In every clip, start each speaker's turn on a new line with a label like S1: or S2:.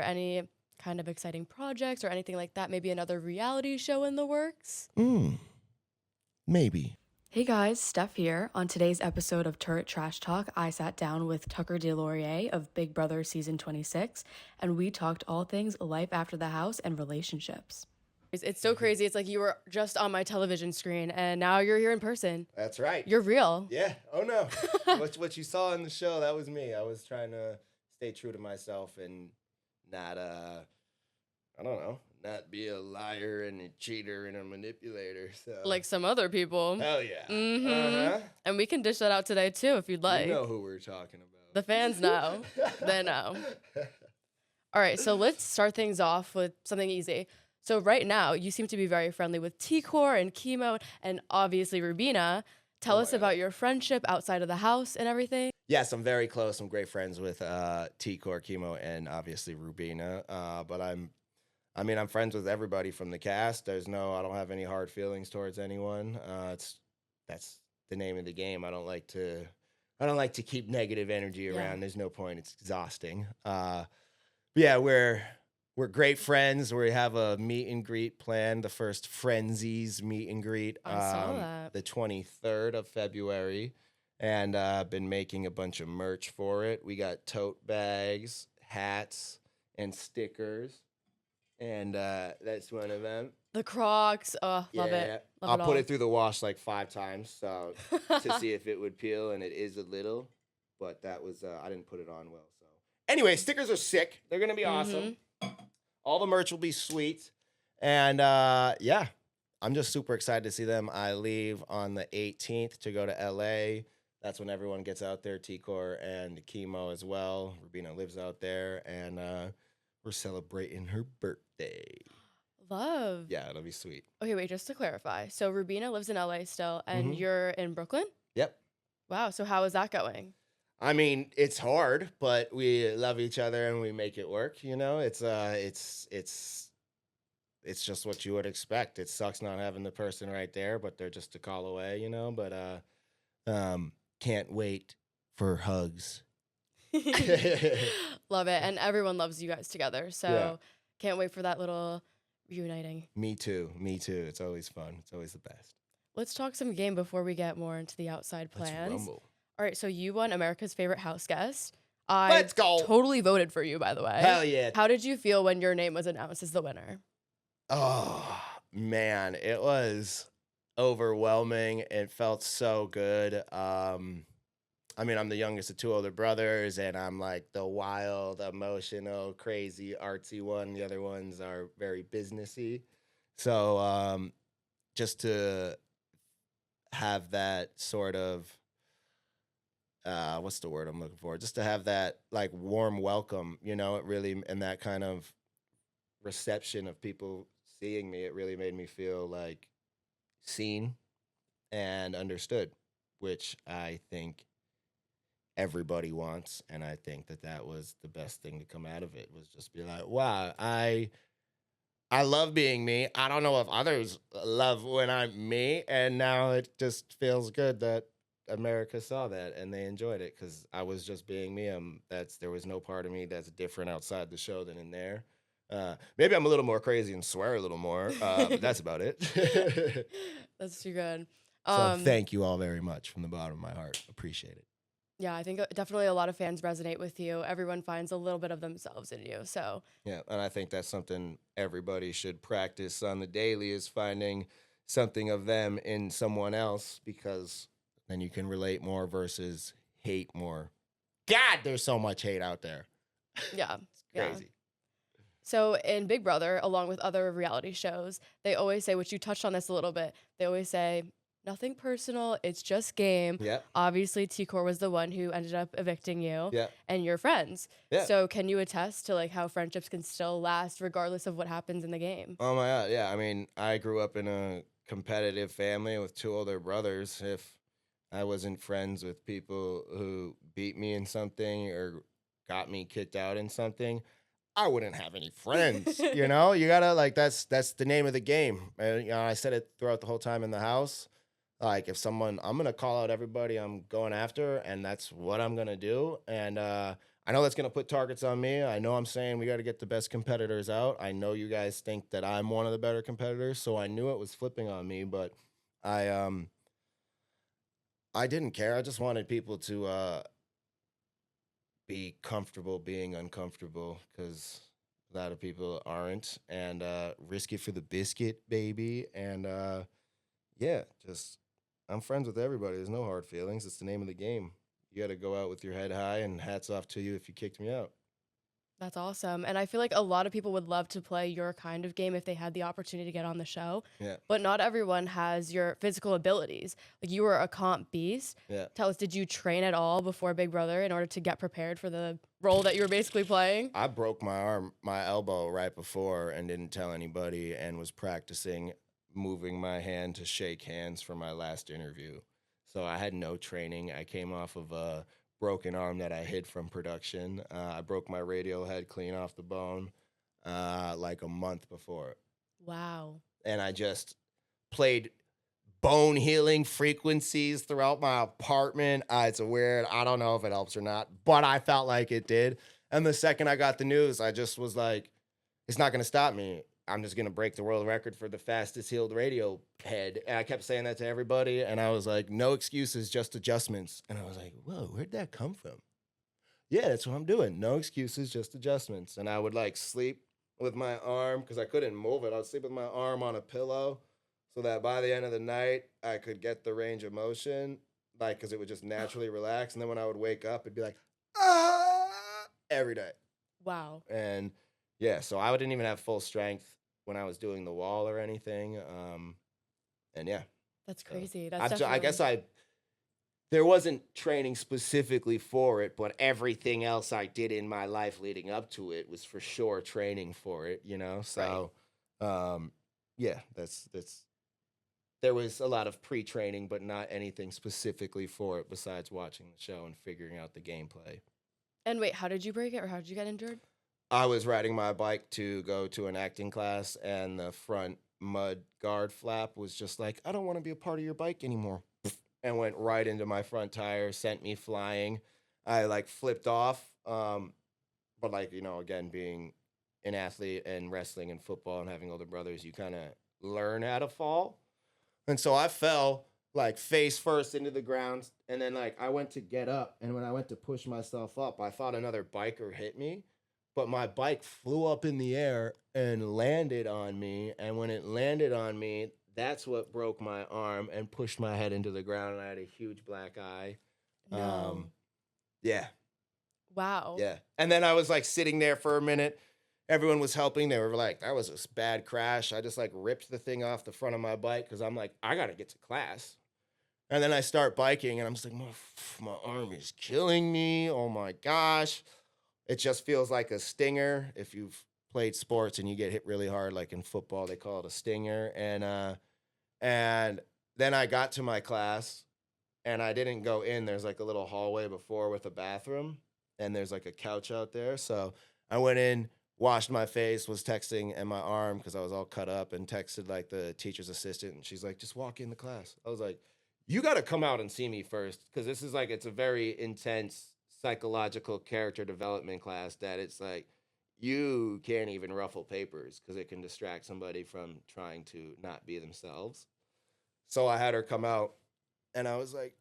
S1: any kind of exciting projects or anything like that? Maybe another reality show in the works?
S2: Maybe.
S1: Hey guys, Steph here. On today's episode of Turret Trash Talk, I sat down with Tucker Des Lauriers of Big Brother Season 26, and we talked all things life after the house and relationships. It's so crazy. It's like you were just on my television screen, and now you're here in person.
S2: That's right.
S1: You're real.
S2: Yeah. Oh, no. What you saw in the show, that was me. I was trying to stay true to myself and not, I don't know, not be a liar and a cheater and a manipulator. So
S1: Like some other people.
S2: hell yeah.
S1: Mm-hmm. And we can dish that out today, too, if you'd like.
S2: You know who we're talking about.
S1: The fans know. They know. All right, so let's start things off with something easy. So right now, you seem to be very friendly with T-Core and Chemo and obviously Rubina. Tell us about your friendship outside of the house and everything.
S2: Yes, I'm very close. I'm great friends with T-Core, Chemo, and obviously Rubina. But I'm friends with everybody from the cast. I don't have any hard feelings towards anyone. That's the name of the game. I don't like to keep negative energy around.
S1: Yeah.
S2: There's no point. It's exhausting. But yeah, we're great friends. We have a meet and greet planned, the first Frenzies meet and greet,
S1: I saw that.
S2: the 23rd of February, and I've been making a bunch of merch for it. We got tote bags, hats, and stickers, and that's one of them.
S1: The Crocs, love it.
S2: I'll put it through the wash like 5 times so to see if it would peel, and it is a little, but that was I didn't put it on well. So anyway, stickers are sick. They're gonna be awesome. All the merch will be sweet, and yeah, I'm just super excited to see them. I leave on the 18th to go to LA. That's when everyone gets out there, T-Core and Chemo as well. Rubina lives out there, and we're celebrating her birthday.
S1: Love.
S2: Yeah, it'll be sweet.
S1: Okay, wait, just to clarify. So Rubina lives in LA still, and you're in Brooklyn?
S2: Yep.
S1: Wow, so how is that going?
S2: I mean, it's hard, but we love each other and we make it work. You know, it's just what you would expect. It sucks not having the person right there, but they're just a call away. You know, but can't wait for hugs.
S1: Love it, and everyone loves you guys together. So can't wait for that little reuniting.
S2: Me too. It's always fun. It's always the best.
S1: Let's talk some game before we get more into the outside plans.
S2: Let's rumble.
S1: All right, so you won America's Favorite House Guest.
S2: Let's go.
S1: Totally voted for you, by the way.
S2: Hell yeah.
S1: How did you feel when your name was announced as the winner?
S2: Oh, man, it was overwhelming. It felt so good. I mean, I'm the youngest of 2 older brothers, and I'm like the wild, emotional, crazy, artsy one. The other ones are very businessy. So just to have that sort of what's the word I'm looking for? Just to have that like warm welcome, you know, it really, and that kind of reception of people seeing me, it really made me feel like seen and understood, which I think everybody wants. And I think that was the best thing to come out of it, was just be like, wow, I love being me. I don't know if others love when I'm me. And now it just feels good that America saw that and they enjoyed it, because I was just being me. There was no part of me that's different outside the show than in there. Maybe I'm a little more crazy and swear a little more, but that's about it.
S1: That's too good.
S2: So thank you all very much from the bottom of my heart. Appreciate it.
S1: Yeah, I think definitely a lot of fans resonate with you. Everyone finds a little bit of themselves in you. So
S2: yeah, and I think that's something everybody should practice on the daily, is finding something of them in someone else, because then you can relate more versus hate more. God, there's so much hate out there.
S1: yeah,
S2: It's crazy.
S1: Yeah. So in Big Brother, along with other reality shows, they always say, which you touched on this a little bit, they always say, nothing personal, it's just game.
S2: Yep.
S1: Obviously, T-Core was the one who ended up evicting you and your friends.
S2: Yeah.
S1: So can you attest to like how friendships can still last regardless of what happens in the game?
S2: Oh my God, yeah. I mean, I grew up in a competitive family with 2 older brothers. If I wasn't friends with people who beat me in something or got me kicked out in something, I wouldn't have any friends. You know, you gotta that's the name of the game. And you know, I said it throughout the whole time in the house. Like, if someone, I'm gonna call out everybody I'm going after, and that's what I'm gonna do. And I know that's going to put targets on me. I know I'm saying we got to get the best competitors out. I know you guys think that I'm one of the better competitors, so I knew it was flipping on me, but I I didn't care. I just wanted people to be comfortable being uncomfortable because a lot of people aren't, and risk it for the biscuit, baby. And yeah, just I'm friends with everybody. There's no hard feelings. It's the name of the game. You got to go out with your head high, and hats off to you if you kicked me out.
S1: That's awesome. And I feel like a lot of people would love to play your kind of game if they had the opportunity to get on the show.
S2: Yeah,
S1: But not everyone has your physical abilities. Like you were a comp beast.
S2: yeah.
S1: Tell us, did you train at all before Big Brother in order to get prepared for the role that you were basically playing?
S2: I broke my arm, my elbow right before, and didn't tell anybody, and was practicing moving my hand to shake hands for my last interview. So I had no training. I came off of a broken arm that I hid from production. I broke my radial head clean off the bone like a month before,
S1: Wow.
S2: and I just played bone healing frequencies throughout my apartment. It's a weird, I don't know if it helps or not, but I felt like it did. And the second I got the news, I just was like, it's not going to stop me. I'm just going to break the world record for the fastest healed radio head. And I kept saying that to everybody. And I was like, no excuses, just adjustments. And I was like, whoa, where'd that come from? Yeah, that's what I'm doing. No excuses, just adjustments. And I would like sleep with my arm because I couldn't move it. I would sleep with my arm on a pillow so that by the end of the night, I could get the range of motion, like, because it would just naturally relax. And then when I would wake up, it'd be like, ah, every day.
S1: Wow.
S2: And yeah, so I didn't even have full strength when I was doing the wall or anything. And yeah,
S1: That's
S2: so
S1: crazy. That's
S2: I
S1: definitely.
S2: guess there wasn't training specifically for it, but everything else I did in my life leading up to it was for sure training for it, you know?
S1: Right.
S2: So, yeah, that's there was a lot of pre-training, but not anything specifically for it besides watching the show and figuring out the gameplay.
S1: And wait, how did you break it or how did you get injured?
S2: I was riding my bike to go to an acting class, and the front mud guard flap was just like, I don't want to be a part of your bike anymore. And went right into my front tire, sent me flying. I like flipped off. But like, again, being an athlete and wrestling and football and having older brothers, you kind of learn how to fall. And so I fell like face first into the ground. And then like I went to get up. And when I went to push myself up, I thought another biker hit me. But my bike flew up in the air and landed on me. And when it landed on me, that's what broke my arm and pushed my head into the ground. And I had a huge black eye. Um,
S1: No.
S2: yeah,
S1: Wow.
S2: yeah. And then I was like sitting there for a minute. Everyone was helping. They were like, that was a bad crash. I just like ripped the thing off the front of my bike because I'm like, I got to get to class. And then I start biking and I'm just like, my arm is killing me. Oh my gosh. It just feels like a stinger. If you've played sports and you get hit really hard, like in football, they call it a stinger. And then I got to my class and I didn't go in. There's like a little hallway before with a bathroom, and there's like a couch out there. So I went in, washed my face, was texting and my arm because I was all cut up, and texted like the teacher's assistant, and she's like, just walk in the class. I was like, you got to come out and see me first because this is like, it's a very intense psychological character development class that it's like, you can't even ruffle papers because it can distract somebody from trying to not be themselves. So I had her come out, and I was like,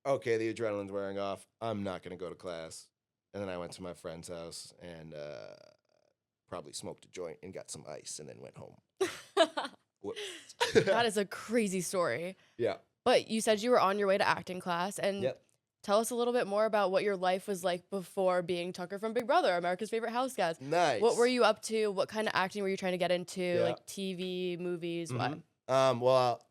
S2: okay, the adrenaline's wearing off. I'm not going to go to class. And then I went to my friend's house and probably smoked a joint and got some ice and then went home. Whoops.
S1: That is a crazy story.
S2: Yeah.
S1: But you said you were on your way to acting class, and
S2: Yep.
S1: tell us a little bit more about what your life was like before being Tucker from Big Brother, America's favorite house guest. What were
S2: Nice.
S1: you up to? What kind of acting were you trying to get into?
S2: Yeah.
S1: Like TV, movies,
S2: hmm
S1: what?
S2: Well,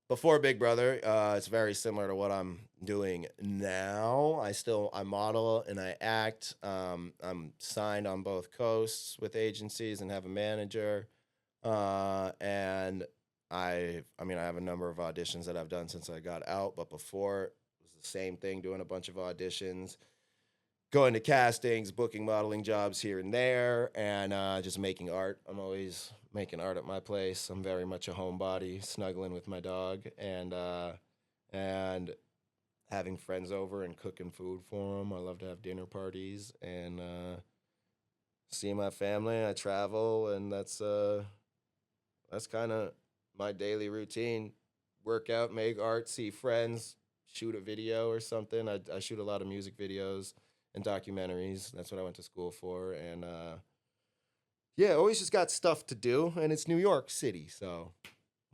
S2: before Big Brother, it's very similar to what I'm doing now. I model and I act. I'm signed on both coasts with agencies and have a manager. And I have a number of auditions that I've done since I got out, but before it was the same thing, doing a bunch of auditions, going to castings, booking modeling jobs here and there, and just making art. I'm always making art at my place. I'm very much a homebody, snuggling with my dog, and having friends over and cooking food for them. I love to have dinner parties and see my family. I travel, and that's kind of my daily routine. Work out, make art, see friends, shoot a video or something. I shoot a lot of music videos and documentaries. That's what I went to school for. And yeah, always just got stuff to do. And it's New York City, so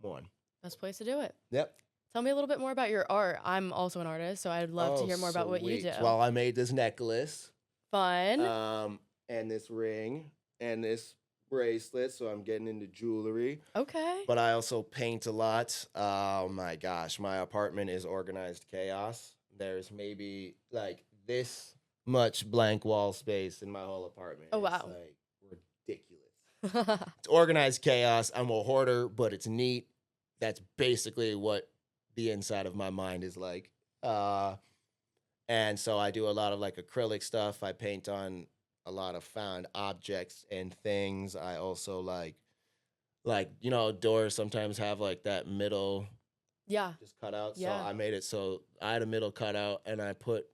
S2: one.
S1: Best place to do it.
S2: Yep.
S1: Tell me a little bit more about your art. I'm also an artist, so I'd love to
S2: Oh,
S1: hear more about what you
S2: sweet.
S1: do.
S2: Well, I made this necklace,
S1: Fun.
S2: and this ring, and this bracelet. So I'm getting into jewelry.
S1: Okay.
S2: But I also paint a lot. Oh my gosh, my apartment is organized chaos. There's maybe like this much blank wall space in my whole apartment.
S1: Oh,
S2: It's
S1: wow.
S2: like ridiculous. It's organized chaos. I'm a hoarder, but it's neat. That's basically what the inside of my mind is like. Uh, and so I do a lot of like acrylic stuff. I paint on a lot of found objects and things. I also like doors sometimes have like that middle
S1: Yeah.
S2: just cut out. So
S1: Yeah.
S2: I made it so I had a middle cutout and I put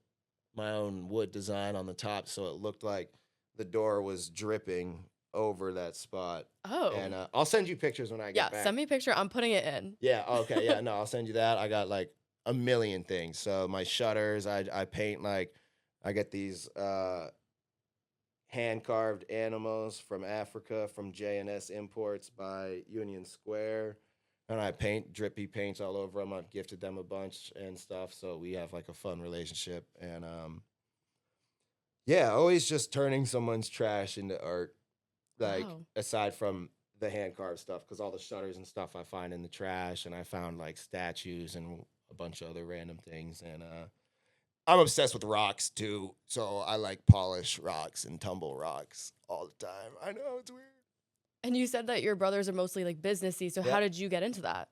S2: my own wood design on the top so it looked like the door was dripping over that spot.
S1: Oh.
S2: And I'll send you pictures when I
S1: Yeah.
S2: get back.
S1: Send me a picture. I'm putting it in.
S2: Yeah, okay, yeah, no, I'll send you that. I got like a million things. So my shutters, I paint like I get these hand carved animals from Africa from J&S Imports by Union Square. And I paint drippy paints all over them. I've gifted them a bunch and stuff. So we have like a fun relationship. And yeah, always just turning someone's trash into art. Like
S1: Wow.
S2: aside from the hand carved stuff, because all the shutters and stuff I find in the trash, and I found like statues and a bunch of other random things. And I'm obsessed with rocks too, so I like polish rocks and tumble rocks all the time. I know it's weird.
S1: And you said that your brothers are mostly like businessy. So how
S2: Yep.
S1: did you get into that?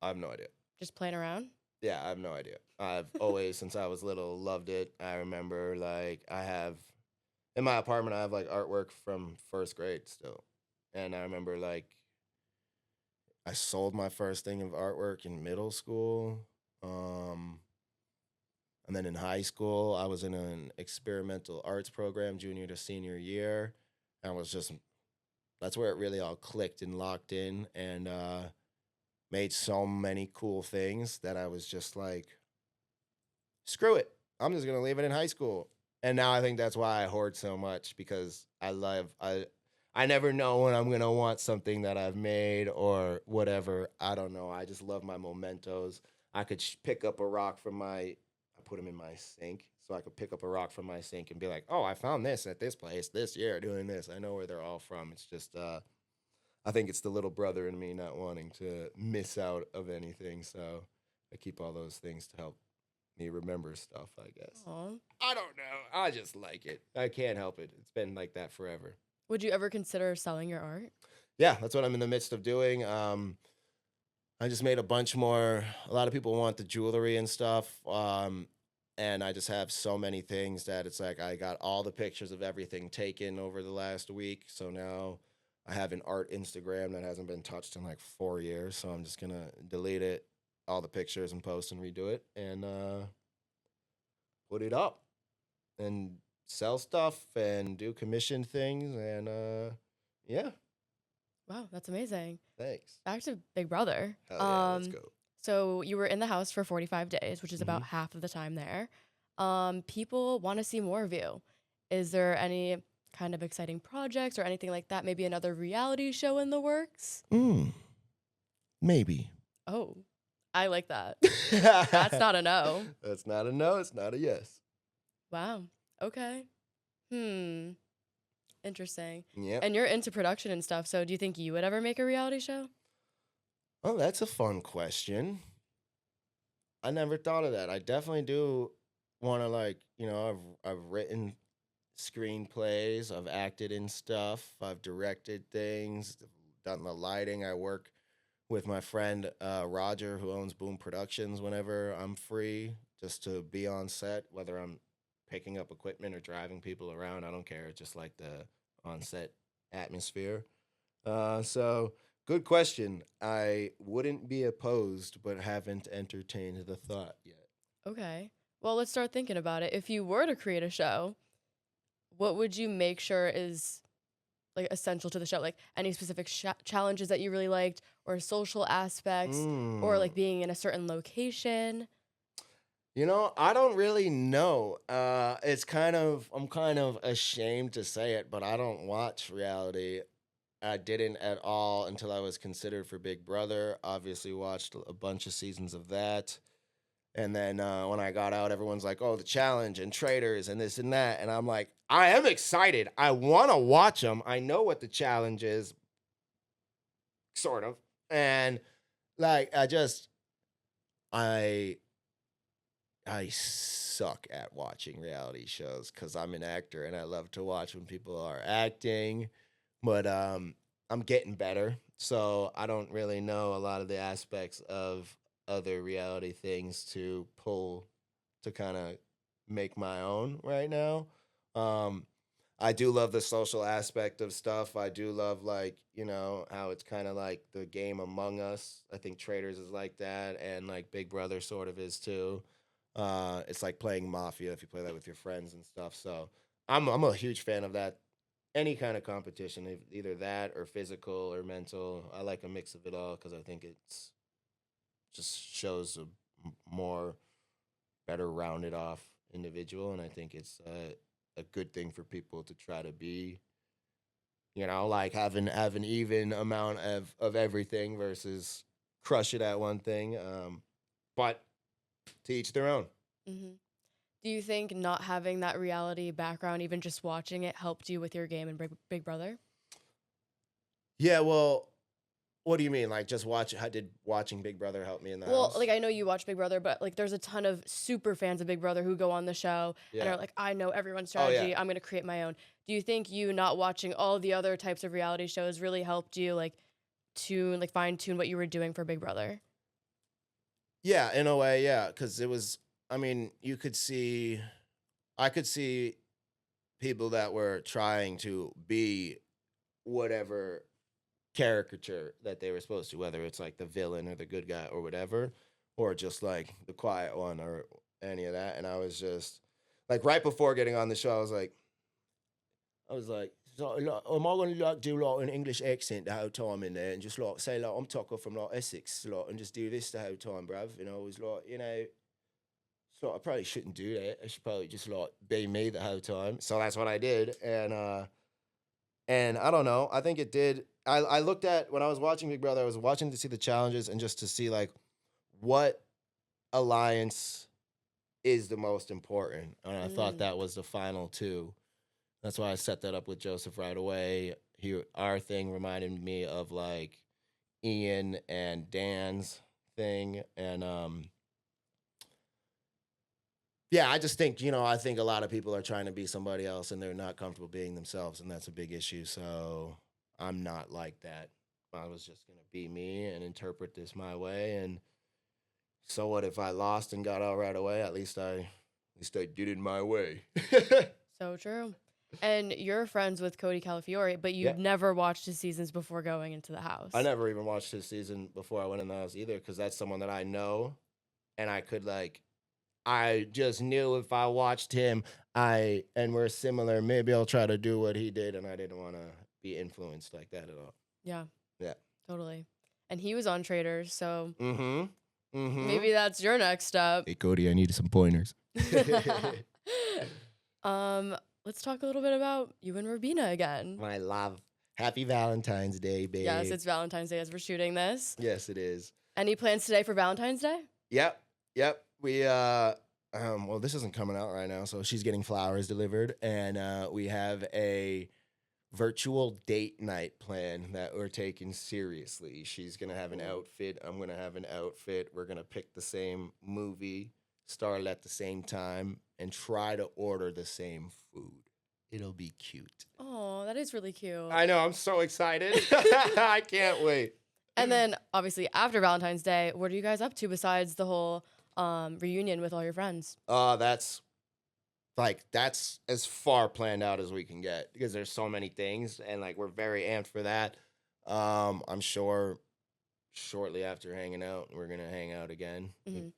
S2: I have no idea.
S1: Just playing around?
S2: Yeah, I have no idea. I've always, since I was little, loved it. I remember like I have in my apartment, I have like artwork from first grade still, and I remember like I sold my first thing of artwork in middle school. Um, and then in high school, I was in an experimental arts program, junior to senior year. And was just that's where it really all clicked and locked in, and made so many cool things that I was just like, screw it. I'm just gonna leave it in high school. And now I think that's why I hoard so much because I never know when I'm gonna want something that I've made or whatever. I don't know. I just love my mementos. I could pick up a rock from I put them in my sink, so I could pick up a rock from my sink and be like, oh, I found this at this place this year doing this. I know where they're all from. It's just I think it's the little brother in me not wanting to miss out of anything. So I keep all those things to help me remember stuff, I guess.
S1: Aw.
S2: I don't know. I just like it. I can't help it. It's been like that forever.
S1: Would you ever consider selling your art?
S2: Yeah, that's what I'm in the midst of doing. I just made a bunch more. A lot of people want the jewelry and stuff. And I just have so many things that it's like I got all the pictures of everything taken over the last week. So now I have an art Instagram that hasn't been touched in like 4 years. So I'm just going to delete it, all the pictures, and post and redo it and put it up and sell stuff and do commission things. And yeah,
S1: Wow, that's amazing.
S2: thanks.
S1: Back to Big Brother.
S2: Hell yeah, let's go.
S1: So you were in the house for 45 days, which is about half of the time there. People want to see more of you. Is there any kind of exciting projects or anything like that? Maybe another reality show in the works?
S2: Maybe.
S1: Oh, I like that. That's not a no.
S2: That's not a no. It's not a yes.
S1: Wow. Okay. Interesting.
S2: Yeah.
S1: And you're into production and stuff, so do you think you would ever make a reality show?
S2: Oh, that's a fun question. I never thought of that. I definitely do want to like, I've written screenplays, I've acted in stuff, I've directed things, done the lighting. I work with my friend Roger, who owns Boom Productions, whenever I'm free, just to be on set, whether I'm picking up equipment or driving people around. I don't care. It's just like the on set atmosphere. So good question. I wouldn't be opposed, but haven't entertained the thought yet.
S1: Okay. Well, let's start thinking about it. If you were to create a show, what would you make sure is like essential to the show? Like any specific challenges that you really liked, or social aspects, or
S2: Mm.
S1: like being in a certain location?
S2: I don't really know. I'm kind of ashamed to say it, but I don't watch reality. I didn't at all until I was considered for Big Brother. Obviously, watched a bunch of seasons of that. And then when I got out, everyone's like, oh, the challenge and traders and this and that. And I'm like, I am excited. I want to watch them. I know what the challenge is, sort of. And like, I, I suck at watching reality shows because I'm an actor and I love to watch when people are acting. But I'm getting better. So I don't really know a lot of the aspects of other reality things to pull to kind of make my own right now. Um, I do love the social aspect of stuff. I do love like, how it's kind of like the game Among Us. I think Traders is like that and like Big Brother sort of is too. It's like playing Mafia if you play that with your friends and stuff. So I'm a huge fan of that. Any kind of competition, either that or physical or mental. I like a mix of it all because I think it's just shows a more better rounded off individual, and I think it's a good thing for people to try to be, like have an even amount of everything versus crush it at one thing. But to each their own.
S1: Hmm. Do you think not having that reality background, even just watching it, helped you with your game in Big Brother?
S2: Yeah, well, what do you mean? Like just watch? How did watching Big Brother help me in the
S1: Well,
S2: house?
S1: like I know you watch Big Brother, but like there's a ton of super fans of Big Brother who go on the show and
S2: Yeah.
S1: are like, I know everyone's
S2: Oh yeah.
S1: strategy. I'm going to create my own. Do you think you not watching all the other types of reality shows really helped you like fine tune what you were doing for Big Brother?
S2: Yeah, in a way, yeah, because it was. I mean, I could see people that were trying to be whatever caricature that they were supposed to, whether it's like the villain or the good guy or whatever, or just like the quiet one or any of that. And I was just like, right before getting on the show, I was like, so, like, am I going to like do like an English accent the whole time in there and just like say like I'm Tucker from like Essex, like, and just do this the whole time, bruv? I was like, so I probably shouldn't do that. I should probably just like be me the whole time. So that's what I did, and I don't know. I think it did. I looked at when I was watching Big Brother. I was watching to see the challenges and just to see like what alliance is the most important. And I thought
S1: Mm.
S2: that was the final two. That's why I set that up with Joseph right away. Our thing reminded me of like Ian and Dan's thing, and yeah, I just think, I think a lot of people are trying to be somebody else and they're not comfortable being themselves, and that's a big issue. So I'm not like that. I was just gonna be me and interpret this my way. And so what if I lost and got out right away? At least I did it my way.
S1: So true. And you're friends with Cody Calafiore, but
S2: Yeah.
S1: you've never watched his seasons before going into the
S2: I
S1: house.
S2: never even watched his season before I went in the house either, because that's someone that I know and I could like I just knew if I watched him, and we're similar, maybe I'll try to do what he did, and I didn't want to be influenced like that at all.
S1: Yeah,
S2: Yeah.
S1: totally. And he was on Traders, so
S2: Mm-hmm. Mm-hmm.
S1: maybe that's your next step.
S2: Hey Cody, I need some pointers.
S1: um, let's talk a little bit about you and Rabina again.
S2: My love. Happy Valentine's Day, babe.
S1: Yes, it's Valentine's Day as we're shooting this.
S2: Yes, it is.
S1: Any plans today for Valentine's Day?
S2: Yep. Yep. Well, this isn't coming out right now, so she's getting flowers delivered, and we have a virtual date night plan that we're taking seriously. She's gonna have an outfit. I'm gonna have an outfit. We're gonna pick the same movie, start at the same time, and try to order the same food. It'll be cute.
S1: Oh, that is really cute.
S2: I know. I'm so excited. I can't wait.
S1: And then obviously after Valentine's Day, what are you guys up to besides the whole reunion with all your friends?
S2: That's as far planned out as we can get because there's so many things and like we're very amped for that. I'm sure shortly after hanging out, we're gonna hang out again. We
S1: Mhm.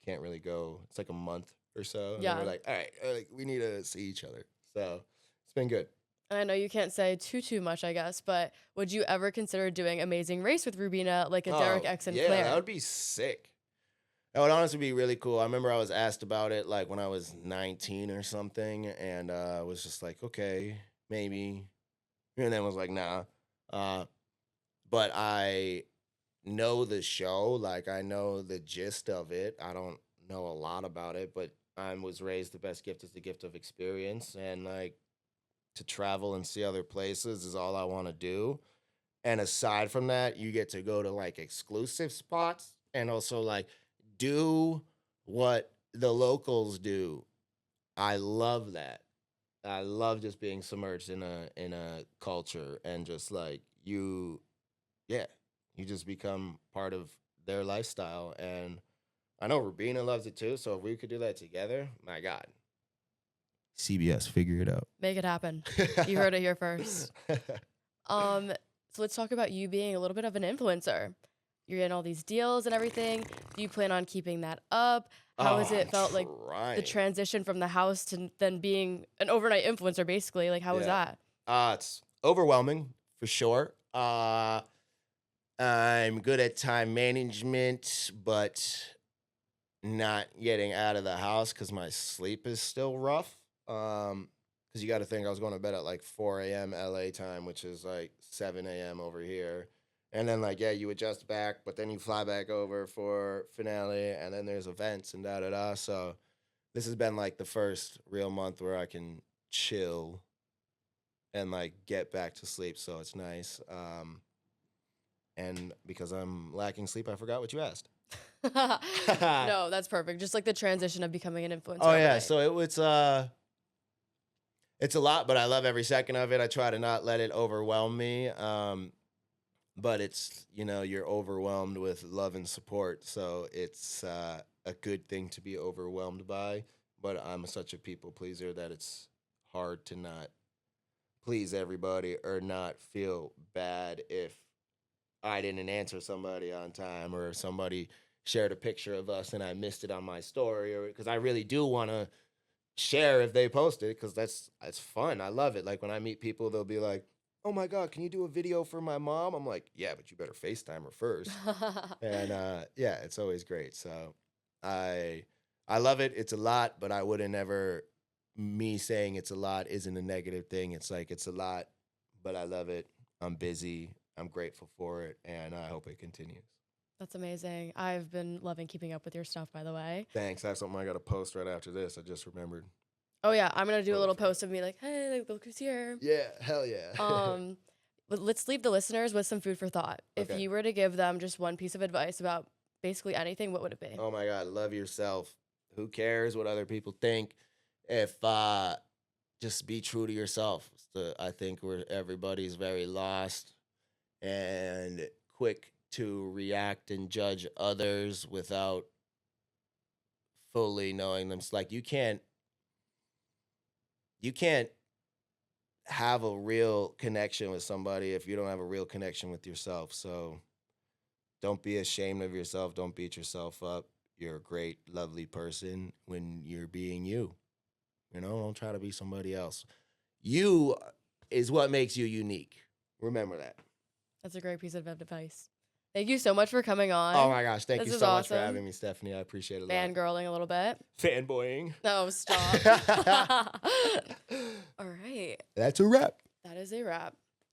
S2: can't really go. It's like a month or so. And then
S1: Yeah.
S2: we're like, all right, like, we need to see each other. So it's been good.
S1: And I know you can't say too much, I guess, but would you ever consider doing Amazing Race with Rubina, like a Derek X and
S2: yeah,
S1: Claire?
S2: that would be sick. That would honestly be really cool. I remember I was asked about it like when I was 19 or something, and I was just like, okay, maybe. And then was like, nah. But I know the show, like I know the gist of it. I don't know a lot about it, but I was raised the best gift is the gift of experience, and like to travel and see other places is all I want to do. And aside from that, you get to go to like exclusive spots and also like do what the locals do. I love that. I love just being submerged in a culture and just like yeah, you just become part of their lifestyle. And I know Rubina loves it too. So if we could do that together, my God. CBS, figure it out.
S1: Make it happen. You heard it here first. So let's talk about you being a little bit of an influencer. You're getting all these deals and everything. Do you plan on keeping that up? How has it felt like the transition from the house to then being an overnight influencer, basically? Like, how was that?
S2: It's overwhelming for sure. I'm good at time management, but not getting out of the house because my sleep is still rough. Because you got to think I was going to bed at like 4 a.m. LA time, which is like 7 a.m. over here. And then like, yeah, you adjust back, but then you fly back over for finale, and then there's events and da-da-da. So this has been like the first real month where I can chill and like get back to sleep. So it's nice. And because I'm lacking sleep, I forgot what you asked.
S1: No, that's perfect. Just like the transition of becoming an influencer.
S2: Oh yeah,
S1: overnight.
S2: so it's a lot, but I love every second of it. I try to not let it overwhelm me. But it's, you're overwhelmed with love and support, so it's a good thing to be overwhelmed by. But I'm such a people pleaser that it's hard to not please everybody or not feel bad if I didn't answer somebody on time or somebody shared a picture of us and I missed it on my story, or because I really do want to share if they post it because it's fun. I love it. Like when I meet people, they'll be like, "Oh my God, can you do a video for my mom?" I'm like, "Yeah, but you better FaceTime her first." And yeah, it's always great. So I love it. It's a lot, but I wouldn't ever me saying it's a lot isn't a negative thing. It's like it's a lot, but I love it. I'm busy. I'm grateful for it, and I hope it continues.
S1: That's amazing. I've been loving keeping up with your stuff, by the way.
S2: Thanks. I have something I got to post right after this. I just remembered.
S1: Oh yeah, I'm gonna do a little post of me like, "Hey, like, look who's here."
S2: Yeah, hell yeah.
S1: But let's leave the listeners with some food for thought. If
S2: Okay.
S1: you were to give them just one piece of advice about basically anything, what would it be?
S2: Oh my God, love yourself. Who cares what other people think? If just be true to yourself. I think where everybody's very lost and quick to react and judge others without fully knowing them. It's like you can't have a real connection with somebody if you don't have a real connection with yourself. So don't be ashamed of yourself. Don't beat yourself up. You're a great, lovely person when you're being you. Don't try to be somebody else. You is what makes you unique. Remember that.
S1: That's a great piece of advice. Thank you so much for coming on.
S2: Oh my gosh, thank
S1: This
S2: you
S1: is
S2: so much for
S1: awesome.
S2: having me, Stephanie. I appreciate it a lot.
S1: Fangirling a little bit.
S2: Fanboying.
S1: No, stop. All right.
S2: That's a wrap.
S1: That is a wrap.